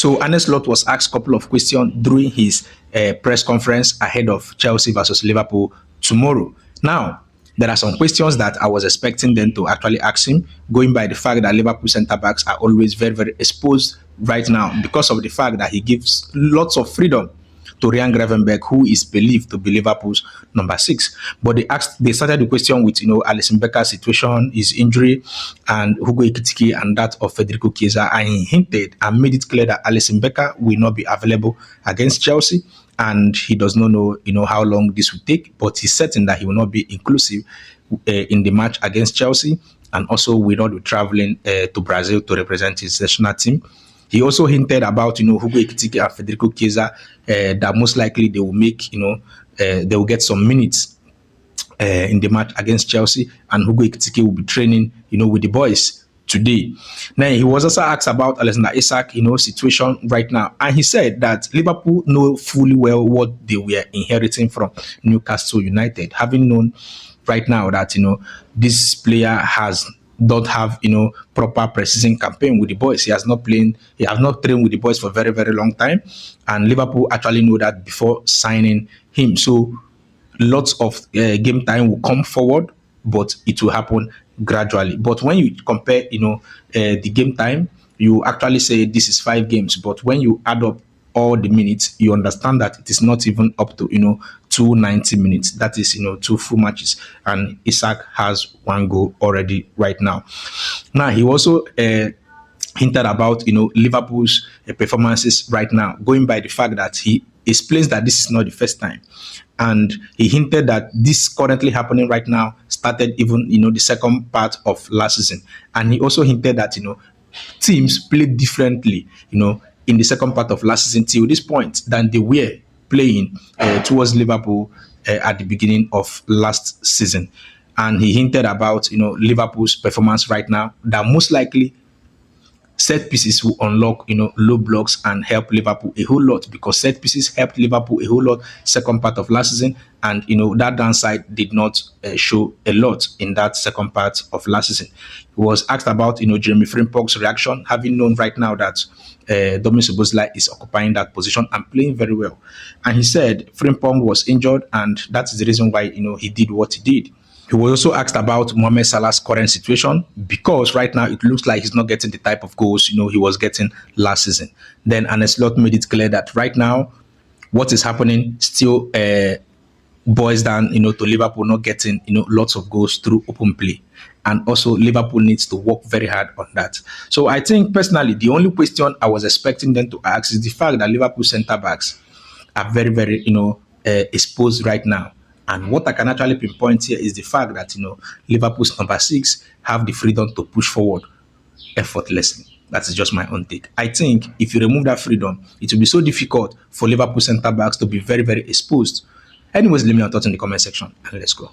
So Arne Slot was asked a couple of questions during his press conference ahead of Chelsea versus Liverpool tomorrow. Now, there are some questions that I was expecting them to actually ask him, going by the fact that Liverpool centre backs are always very, very exposed right now because of the fact that he gives lots of freedom to Ryan Gravenberch, who is believed to be Liverpool's number 6. But they started the question with Alisson Becker's situation, his injury, and Hugo Ekitike and that of Federico Chiesa, and he hinted and made it clear that Alisson Becker will not be available against Chelsea, and he does not know how long this will take, but he's certain that he will not be inclusive in the match against Chelsea, and also will not be traveling to Brazil to represent his national team. He also hinted about Hugo Ekitike and Federico Chiesa that most likely they will make they will get some minutes in the match against Chelsea, and Hugo Ekitike will be training with the boys today. Now, he was also asked about Alexander Isak situation right now, and he said that Liverpool know fully well what they were inheriting from Newcastle United, having known right now that this player don't have proper preseason campaign with the boys. He has not trained with the boys for a very, very long time, and Liverpool actually know that before signing him. So lots of game time will come forward, but it will happen gradually. But when you compare the game time, you actually say this is 5 games, but when you add up all the minutes, you understand that it is not even up to 290 minutes. That is 2 full matches, and Isak has 1 goal already right now. Now, he also hinted about Liverpool's performances right now, going by the fact that he explains that this is not the first time, and he hinted that this currently happening right now started even the second part of last season, and he also hinted that teams played differently in the second part of last season till this point than they were playing towards Liverpool at the beginning of last season. And he hinted about Liverpool's performance right now, that most likely set pieces will unlock low blocks and help Liverpool a whole lot, because set pieces helped Liverpool a whole lot second part of last season, and that downside did not show a lot in that second part of last season. He was asked about Jeremy Frimpong's reaction, having known right now that Dominic Szoboszlai is occupying that position and playing very well, and he said Frimpong was injured, and that is the reason why he did what he did. He was also asked about Mohamed Salah's current situation, because right now it looks like he's not getting the type of goals he was getting last season. Then Arne Slot made it clear that right now what is happening still boils down to Liverpool not getting lots of goals through open play, and also Liverpool needs to work very hard on that. So I think personally the only question I was expecting them to ask is the fact that Liverpool centre backs are very, very exposed right now. And what I can actually pinpoint here is the fact that Liverpool's number 6 have the freedom to push forward effortlessly. That is just my own take. I think if you remove that freedom, it will be so difficult for Liverpool centre backs to be very, very exposed. Anyways, let me know your thoughts in the comment section, and let's go.